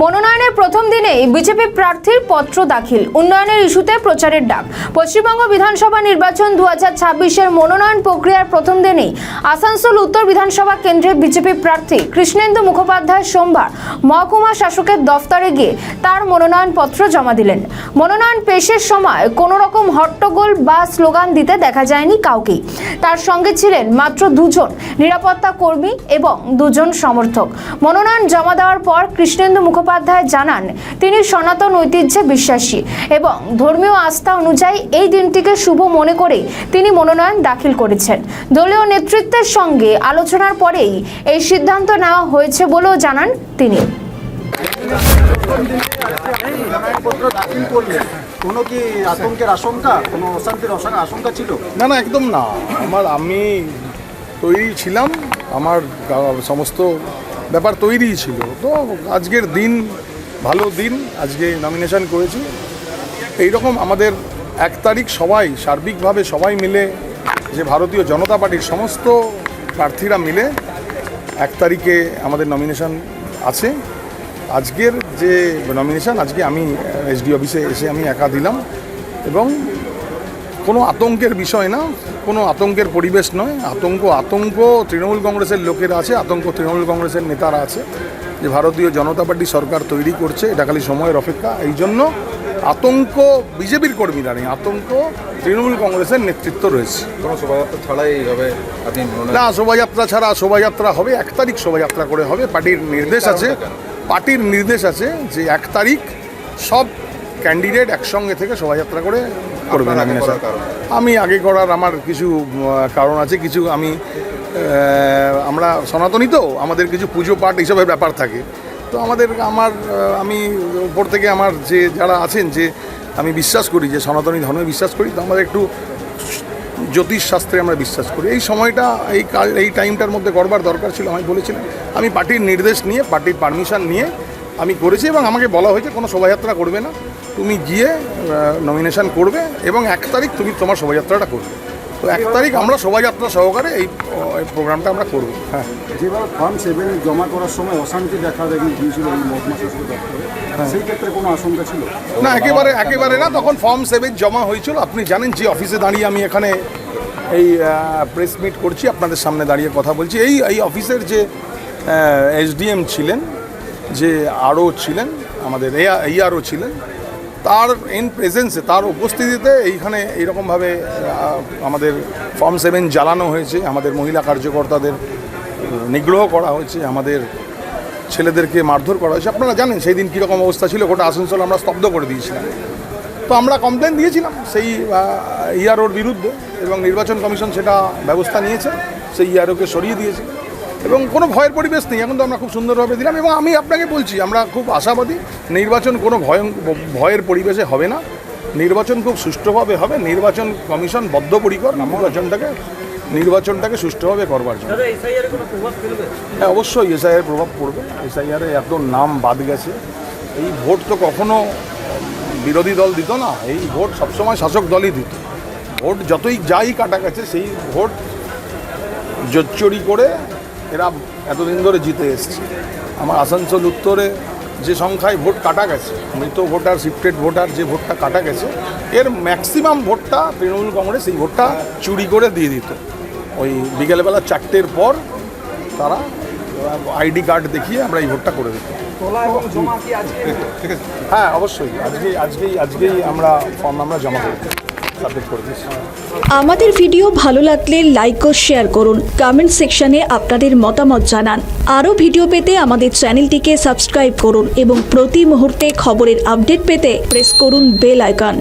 মনোনয়নের প্রথম দিনেই বিজেপি প্রার্থীর পত্র দাখিল, উন্নয়নের ইস্যুতে প্রচারের ডাক। পশ্চিমবঙ্গ বিধানসভা নির্বাচন 2026-এর মনোনয়ন প্রক্রিয়ার প্রথম দিনেই আসানসোল উত্তর বিধানসভা কেন্দ্রের বিজেপি প্রার্থী কৃষ্ণেন্দু মুখোপাধ্যায় সোমবার মহকুমা শাসকের দফতরে গিয়ে তার মনোনয়ন পত্র জমা দিলেন। মনোনয়ন পেশের সময় কোনো রকম হট্টগোল বা স্লোগান দিতে দেখা যায়নি কাউকেই। তার সঙ্গে ছিলেন মাত্র দুজন নিরাপত্তা কর্মী এবং দুজন সমর্থক। মনোনয়ন জমা দেওয়ার পর কৃষ্ণেন্দু মুখোপাধ্যায় জানান, তিনি সনাতন ঐতিহ্যে বিশ্বাসী এবং ধর্মীয় আস্থা অনুযায়ী এই দিনটিকে শুভ মনে করে তিনি মনোনয়ন দাখিল করেছেন। দলীয় নেতৃত্বের সঙ্গে আলোচনার পরেই এই সিদ্ধান্ত নেওয়া হয়েছে বলেও জানান তিনি। কোনো কি আতঙ্কের আশঙ্কা, কোনো অশান্তির আশঙ্কা ছিল? না, একদম না। আমি তৈরি ছিলাম, আমার সমস্ত ব্যাপার তৈরি ছিল। তো আজকের দিন ভালো দিন, আজকে নমিনেশন করেছি। এইরকম আমাদের 1 তারিখ সবাই সার্বিকভাবে সবাই মিলে, যে ভারতীয় জনতা পার্টির সমস্ত প্রার্থীরা মিলে 1 তারিখে আমাদের নমিনেশন আছে। আজকের যে নমিনেশন আজকে আমি এসডি অফিসে এসে আমি একা দিলাম এবং কোনো আতঙ্কের বিষয় না, কোনো আতঙ্কের পরিবেশ নয়। আতঙ্ক তৃণমূল কংগ্রেসের লোকেরা আছে, আতঙ্ক তৃণমূল কংগ্রেসের নেতারা আছে, যে ভারতীয় জনতা পার্টি সরকার তৈরি করছে, এটা খালি সময়ের অপেক্ষা। এই জন্য আতঙ্ক বিজেপির কর্মীরা নেই, আতঙ্ক তৃণমূল কংগ্রেসের নেতৃত্ব রয়েছে। কোনো শোভাযাত্রা ছাড়াই এইভাবে আপনি? না, শোভাযাত্রা ছাড়া, শোভাযাত্রা হবে 1 তারিখ, শোভাযাত্রা করে হবে। পার্টির নির্দেশ আছে যে 1 তারিখ সব ক্যান্ডিডেট একসঙ্গে থেকে শোভাযাত্রা করে করবে নমিনেশন। আমি আগে করার আমার কিছু কারণ আছে, কিছু আমরা সনাতনী, তো আমাদের কিছু পুজো পাঠ এইসবের ব্যাপার থাকে। তো আমি উপর থেকে আমার যে যারা আছেন, যে আমি বিশ্বাস করি, যে সনাতনী ধর্মে বিশ্বাস করি, তো আমাদের একটু জ্যোতিষ শাস্ত্রে আমরা বিশ্বাস করি। এই সময়টা এই টাইমটার মধ্যে করবার দরকার ছিল। আমি বলেছিলাম, আমি পার্টির নির্দেশ নিয়ে, পার্টির পারমিশন নিয়ে আমি করেছি এবং আমাকে বলা হয়েছে কোনো শোভাযাত্রা করবে না, তুমি গিয়ে নমিনেশন করবে এবং 1 তারিখ তুমি তোমার শোভাযাত্রাটা করবে। তো 1 তারিখ আমরা শোভাযাত্রা সহকারে এই প্রোগ্রামটা আমরা করব। হ্যাঁ, যেভাবে ফর্ম 7 জমা করার সময় অশান্তি দেখা দিয়েছিল এই মহকুমা শাসকের দপ্তরে, সেই ক্ষেত্রে কোনো আশঙ্কা ছিল? না, একেবারে না। তখন ফর্ম 7 জমা হয়েছিল। আপনি জানেন যে অফিসে দাঁড়িয়ে আমি এখানে এই প্রেস মিট করছি, আপনাদের সামনে দাঁড়িয়ে কথা বলছি। এই অফিসের যে এসডিএম ছিলেন, যে আরও ছিলেন, আমাদের ARO ছিলেন, তার ইন প্রেজেন্সে, তার উপস্থিতিতে এইখানে এইরকমভাবে আমাদের ফর্ম 7 জ্বালানো হয়েছে, আমাদের মহিলা কার্যকর্তাদের নিগ্রহ করা হয়েছে, আমাদের ছেলেদেরকে মারধর করা হয়েছে। আপনারা জানেন সেই দিন কীরকম অবস্থা ছিল, গোটা আসানসোল আমরা স্তব্ধ করে দিয়েছিলাম। তো আমরা কমপ্লেন দিয়েছিলাম সেই AROর বিরুদ্ধে এবং নির্বাচন কমিশন সেটা ব্যবস্থা নিয়েছে, সেই AROকে সরিয়ে দিয়েছে এবং কোনো ভয়ের পরিবেশ নেই। এখন তো আমরা খুব সুন্দরভাবে দিলাম এবং আমি আপনাকে বলছি, আমরা খুব আশাবাদী নির্বাচন কোনো ভয়ের পরিবেশে হবে না। নির্বাচন খুব সুষ্ঠুভাবে হবে। নির্বাচন কমিশন বদ্ধপরিকর নির্বাচনটাকে সুষ্ঠুভাবে করবার জন্য। হ্যাঁ, অবশ্যই SIR প্রভাব পড়বে। SIR এত নাম বাদ গেছে। এই ভোট তো কখনো বিরোধী দল দিত না, এই ভোট সবসময় শাসক দলই দিত। ভোট যতই যাই কাটা গেছে, সেই ভোট জোচ্চুরি করে এরা এতদিন ধরে জিতে এসছে। আমার আসানসোল উত্তরে যে সংখ্যায় ভোট কাটা গেছে, মৃত ভোটার, শিফটেড ভোটার, যে ভোটটা কাটা গেছে, এর ম্যাক্সিমাম ভোটটা তৃণমূল কংগ্রেস এই ভোটটা চুরি করে দিয়ে দিত। ওই বিকেলবেলা 4টের পর তারা ID কার্ড দেখিয়ে আমরা এই ভোটটা করে দিতাম। হ্যাঁ, অবশ্যই আজকেই আমরা ফর্ম জমা করে সাবমিট করে দিচ্ছি। আমাদের ভিডিও ভালো লাগলে লাইক ও শেয়ার করুন, কমেন্ট সেকশনে আপনাদের মতামত জানান। আরও ভিডিও পেতে আমাদের চ্যানেলটিকে সাবস্ক্রাইব করুন এবং প্রতি মুহূর্তে খবরের আপডেট পেতে প্রেস করুন বেল আইকন।